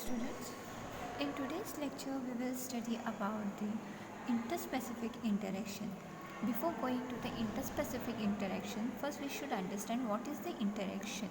students. In today's lecture, we will study about the interspecific interaction. Before going to the interspecific interaction, first we should understand what is the interaction.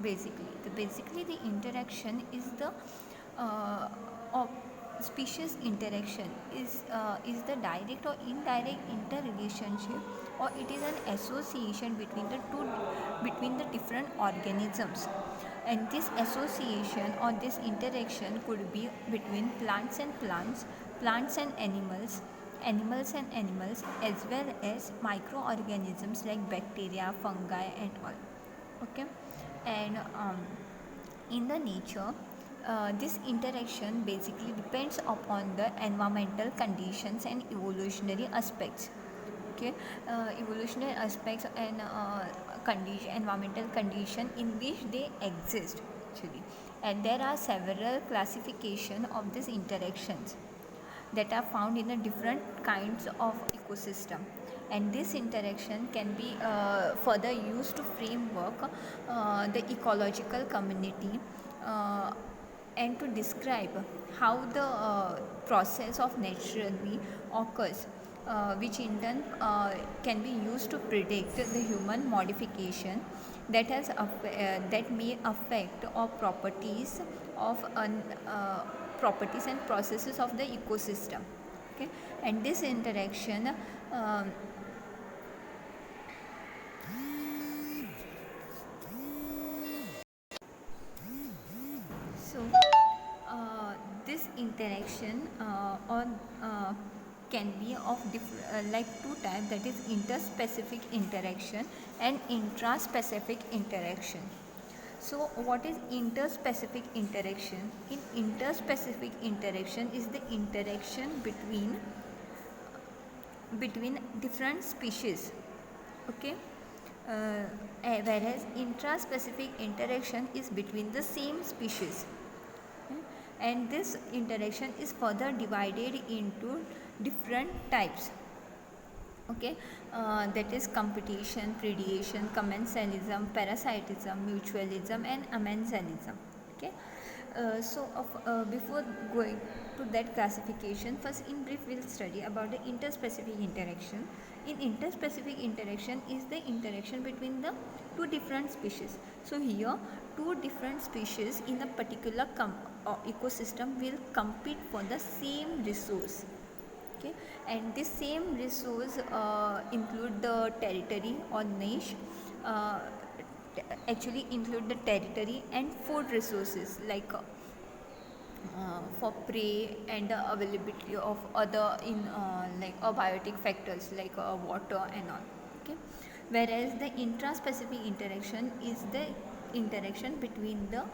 Basically the interaction is the uh, of species interaction is the direct or indirect interrelationship, or it is an association between the different organisms, and this association or this interaction could be between plants and animals, as well as microorganisms like bacteria, fungi, and all. Okay, and in the nature, this interaction basically depends upon the environmental conditions and evolutionary aspects. Okay, evolutionary aspects and environmental condition in which they exist actually, and there are several classification of these interactions that are found in the different kinds of ecosystem, and this interaction can be further used to framework the ecological community, uh, and to describe how the process of naturally occurs, which in turn can be used to predict the human modification that may affect or properties and processes of the ecosystem. Okay, and this interaction um, so this interaction or can be of like two types, that is interspecific interaction and intraspecific interaction. So what is interspecific interaction? In interspecific interaction is the interaction between different species. Okay, whereas intraspecific interaction is between the same species. Okay? And this interaction is further divided into different types. Okay, that is competition, predation, commensalism, parasitism, mutualism, and amensalism. Okay, before going to that classification, first in brief we'll study about the interspecific interaction. In interspecific interaction is the interaction between the two different species. So here two different species in a particular ecosystem will compete for the same resource. Okay, and this same resource include the territory or niche, uh, actually include the territory and food resources like for prey, and the availability of other in like abiotic factors like water and all. Okay, whereas the intraspecific interaction is the interaction between the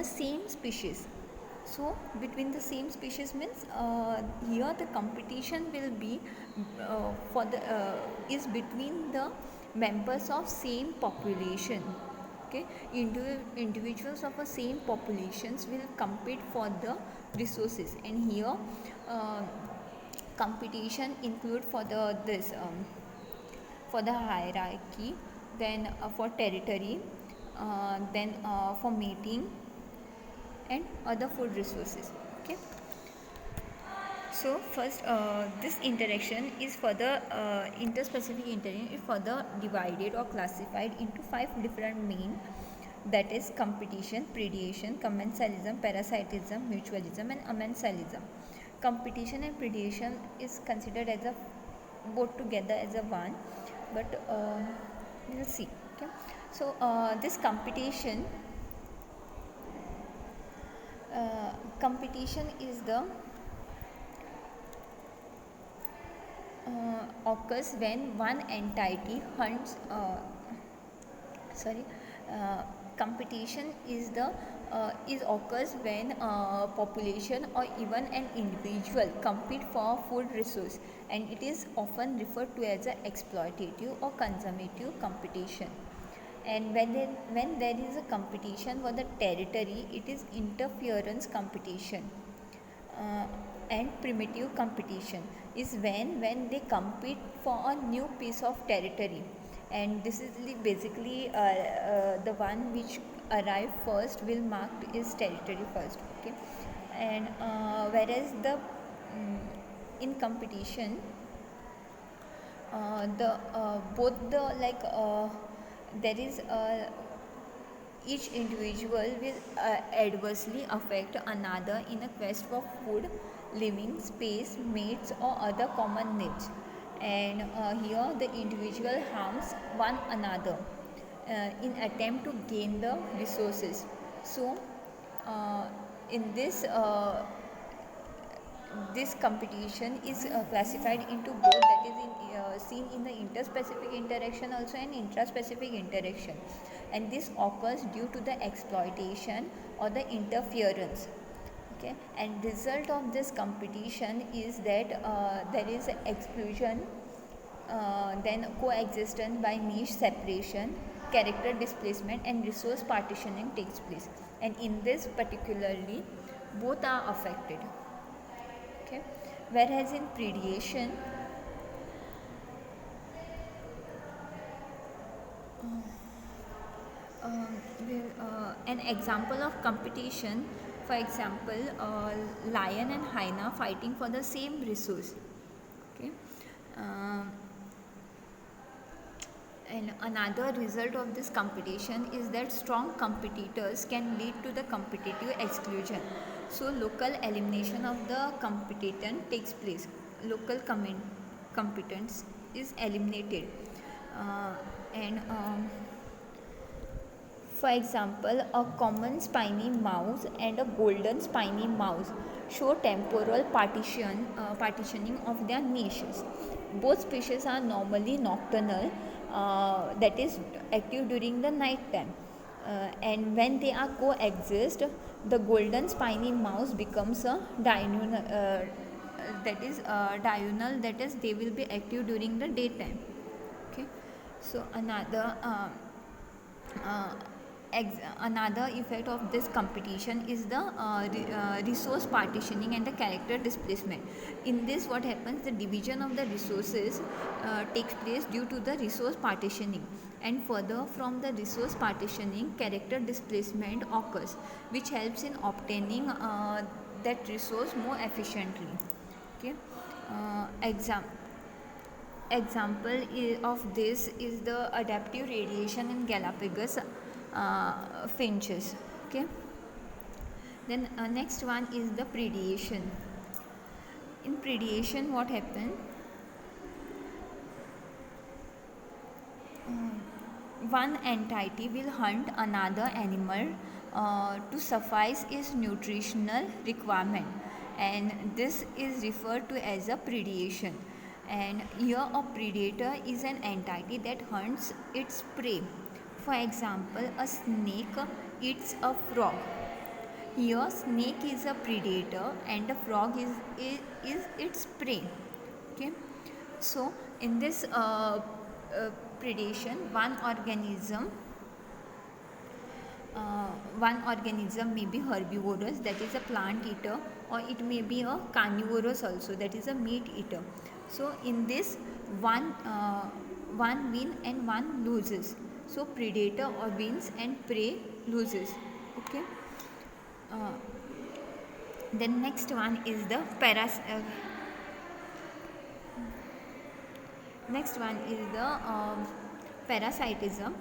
same species. So between the same species means here the competition will be for the is between the members of same population. Okay, individuals of the same populations will compete for the resources, and here uh, competition include for the this for the hierarchy, then for territory, then for mating and other food resources. Okay, so first this interaction is further interspecific interaction is further divided or classified into five different main, that is competition, predation, commensalism, parasitism, mutualism, and amensalism. Competition and predation is considered as a both together as a one, but we'll see. Okay, so this competition is the occurs when one entity hunts sorry competition is occurs when population or even an individual compete for food resource, and it is often referred to as a exploitative or consumptive competition. And when there is a competition for the territory, it is interference competition. uh, and primitive competition is when they compete for a new piece of territory, and this is basically the one which arrive first will mark its territory first. Okay, and whereas the in competition, the both the like there is each individual will adversely affect another in a quest for food, living space, mates, or other common needs. And here the individual harms one another in attempt to gain the resources. So, uh, in this competition is classified into both, that is seen in the interspecific interaction also and intraspecific interaction, and this occurs due to the exploitation or the interference. Okay, and result of this competition is that there is exclusion, then coexistence by niche separation, character displacement, and resource partitioning takes place, and in this particularly both are affected. Okay, whereas in predation, an example of competition, for example, lion and hyena fighting for the same resource. Okay, uh, and another result of this competition is that strong competitors can lead to the competitive exclusion. So, local elimination of the competent takes place. Local competence is eliminated. Uh, and For example, a common spiny mouse and a golden spiny mouse show temporal partitioning of their niches. Both species are normally nocturnal, that is active during the night time. And when they are coexist, the golden spiny mouse becomes a diurnal, that is they will be active during the daytime. Okay, so uh, another effect of this competition is the resource partitioning and the character displacement. In this, what happens, the division of the resources takes place due to the resource partitioning, and further from the resource partitioning, character displacement occurs, which helps in obtaining that resource more efficiently. Okay, example of this is the adaptive radiation in Galapagos finches. Okay, then next one is the predation. In predation, what happens, one entity will hunt another animal to suffice its nutritional requirement, and this is referred to as a predation. And here a predator is an entity that hunts its prey. For example, a snake eats a frog. Here snake is a predator and the frog is its prey. Okay, so in this predation, one organism may be herbivorous, that is a plant eater, or it may be a carnivorous also, that is a meat eater. So in this, one wins and one loses. So predator or wins and prey loses. Okay, then next one is the next one is the parasitism.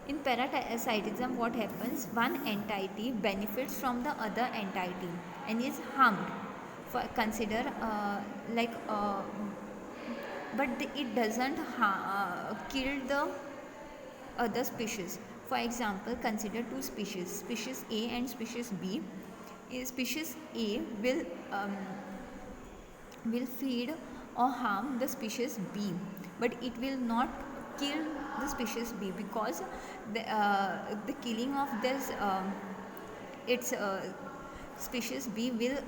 In parasitism, what happens? One entity benefits from the other entity and is harmed. For consider but it doesn't kill the other species. For example, consider two species, species A and species B. Species A will feed or harm the species B, but it will not kill the species B, because the killing of this its species B will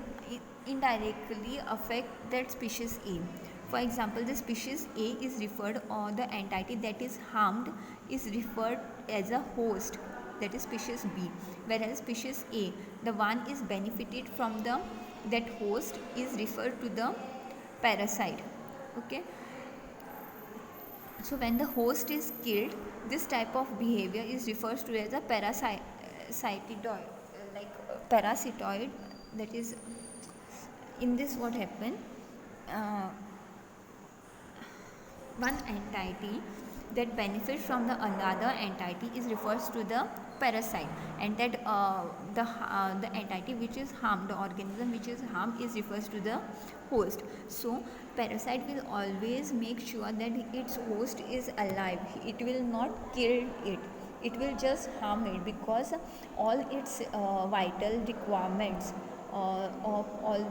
indirectly affect that species A. For example, the species A is referred, or the entity that is harmed is referred as a host, that is species B, whereas species A, the one is benefited from the that host, is referred to the parasite. Okay, so when the host is killed, this type of behavior is referred to as a cytidoid, parasitoid, that is, in this what happened, uh, one entity that benefits from the another entity is refers to the parasite, and that the entity which is harmed, the organism which is harmed, is refers to the host. So parasite will always make sure that its host is alive. It will not kill it, it will just harm it, because all its vital requirements of all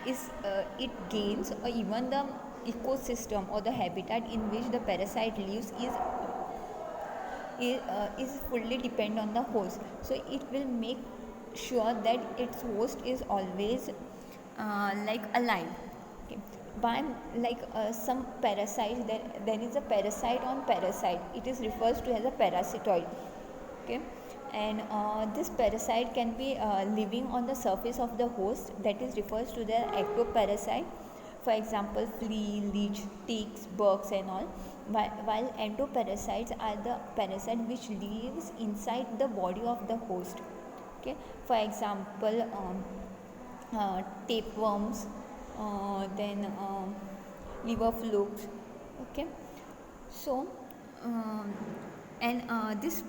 is it gains, or even the ecosystem or the habitat in which the parasite lives is fully depend on the host. So it will make sure that its host is always alive. Okay. By some parasites, there is a parasite on parasite, it is refers to as a parasitoid. Okay. And this parasite can be living on the surface of the host, that is refers to the ectoparasite. For example, flea, leech, ticks, bugs and all. While endoparasites are the parasite which lives inside the body of the host. Okay. For example, tapeworms, then liver flukes. Okay. So um, and this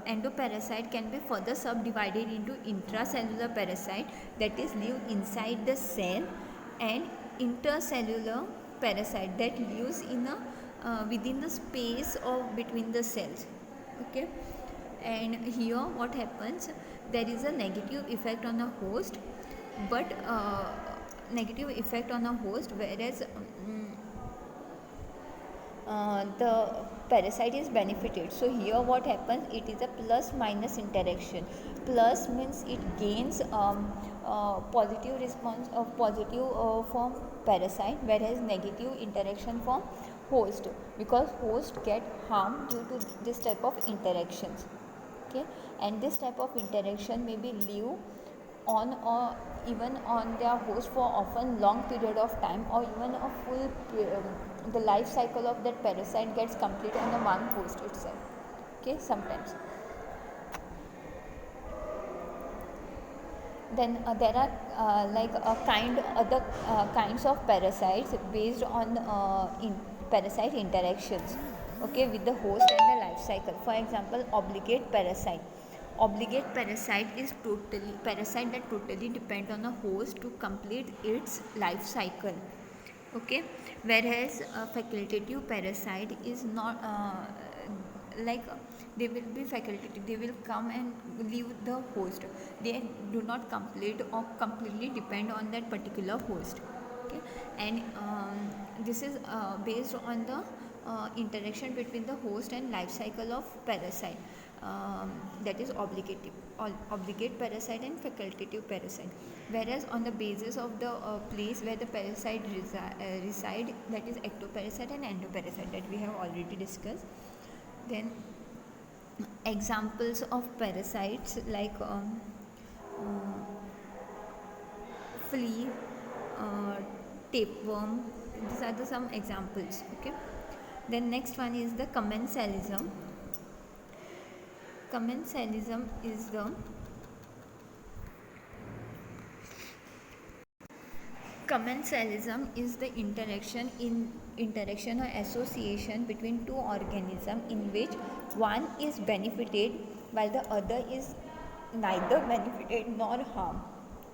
endoparasite can be further subdivided into intracellular parasite, that is live inside the cell, and intercellular parasite that lives in a within the space of between the cells. Okay. And here what happens, there is a negative effect on the host, but negative effect on the host, whereas the parasite is benefited. So here what happens, it is a plus minus interaction. Plus means it gains positive response of positive from parasite, whereas negative interaction from host, because host get harmed due to this type of interactions. Okay. And this type of interaction may be live on, or even on their host for often long period of time, or even a full the life cycle of that parasite gets complete on the one host itself. Okay. Sometimes then there are other kinds of parasites based on parasite interactions, okay, with the host and the life cycle. For example, obligate parasite. Obligate parasite is totally parasite that totally depend on the host to complete its life cycle. Okay. Whereas facultative parasite is not like they will be facultative, they will come and leave the host, they do not complete or completely depend on that particular host. Okay. And this is based on the interaction between the host and life cycle of parasite, that is obligate parasite and facultative parasite. Whereas on the basis of the place where the parasite reside, that is ectoparasite and endoparasite, that we have already discussed. Then examples of parasites like flea, uh, tapeworm, these are the some examples. Okay. Then next one is the commensalism. Commensalism is the commensalism is the interaction or association between two organisms in which one is benefited while the other is neither benefited nor harmed.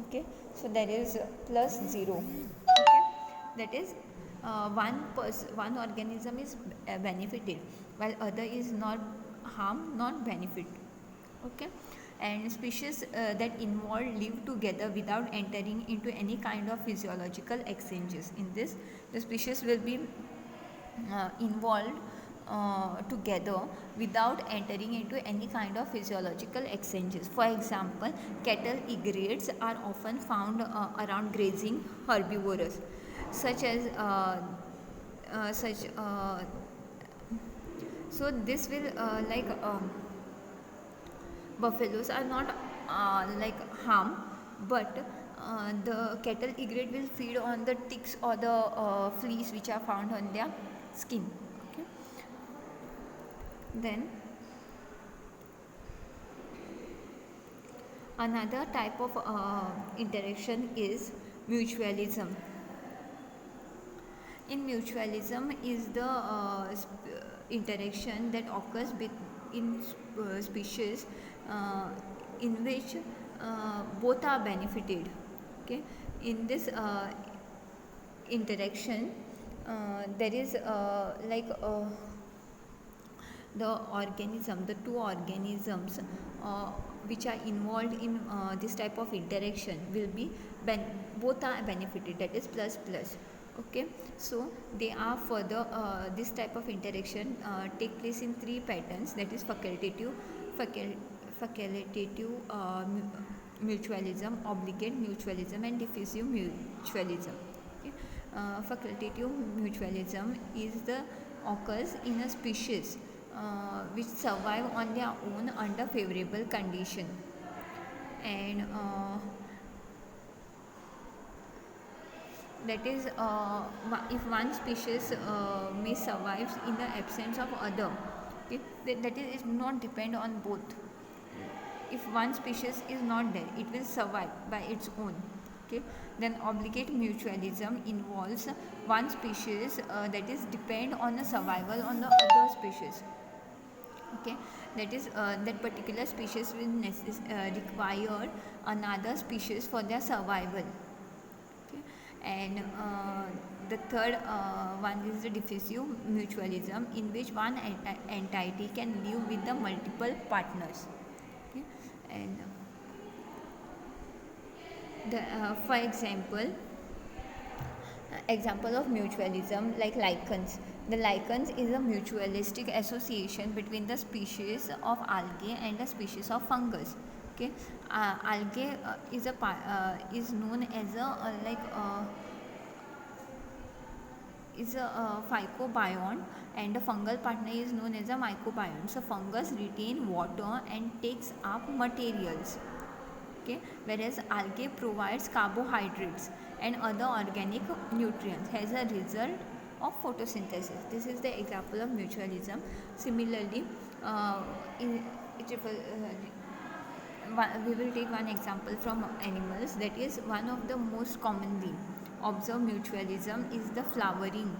Okay. So there is plus zero. Okay. That is one organism is benefited while other is not harmed, not benefit. Okay. And species that involve live together without entering into any kind of physiological exchanges. In this, the species will be involved together without entering into any kind of physiological exchanges. For example, cattle egrets are often found around grazing herbivores, such as such so this will buffaloes are not harm, but the cattle egret will feed on the ticks or the fleas which are found on their skin. Okay. Then Another type of interaction is mutualism. In mutualism is the interaction that occurs in species uh, in which both are benefited. Okay, in this interaction, there is the two organisms which are involved in this type of interaction will be both are benefited, that is plus plus. Okay, so they are further this type of interaction take place in three patterns, that is facultative mutualism, obligate mutualism, and diffusive mutualism. Okay. Facultative mutualism is the occurs in a species which survive on their own under favorable condition, and that is if one species may survive in the absence of other. Okay, that is it not depend on both. If one species is not there, it will survive by its own. Okay, then obligate mutualism involves one species that is depend on the survival on the other species. Okay, that is that particular species will require another species for their survival. Okay, and the third one is the diffusive mutualism, in which one entity can live with the multiple partners. Okay, and for example of mutualism, like lichens. The lichens is a mutualistic association between the species of algae and the species of fungus. Okay, algae is known as a phycobion, and the fungal partner is known as a mycobion. So fungus retain water and takes up materials. Okay, whereas algae provides carbohydrates and other organic nutrients as a result of photosynthesis. This is the example of mutualism. Similarly, we will take one example from animals, that is one of the most commonly observed mutualism is the flowering,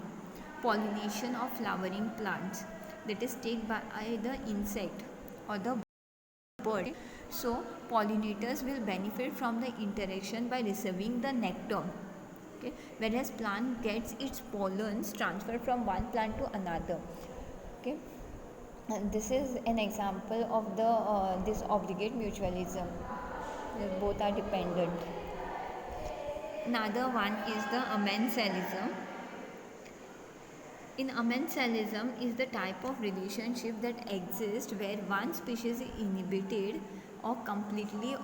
pollination of flowering plants, that is taken by the insect or the bird. So pollinators will benefit from the interaction by receiving the nectar. Okay, whereas plant gets its pollens transferred from one plant to another. Okay, and this is an example of the this obligate mutualism. Both are dependent. Another one is the amensalism. In amensalism is the type of relationship that exists where one species is inhibited or completely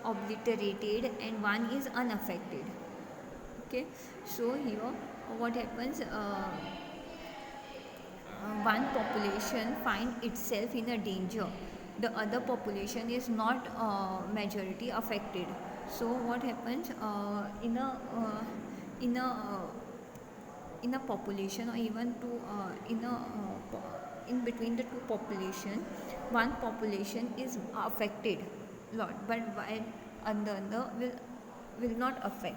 obliterated and one is unaffected. Okay, so here what happens, one population find itself in a danger, the other population is not majority affected. So what happens, in a in a population, or even to in between the two population, one population is affected lot, but while another will not affect.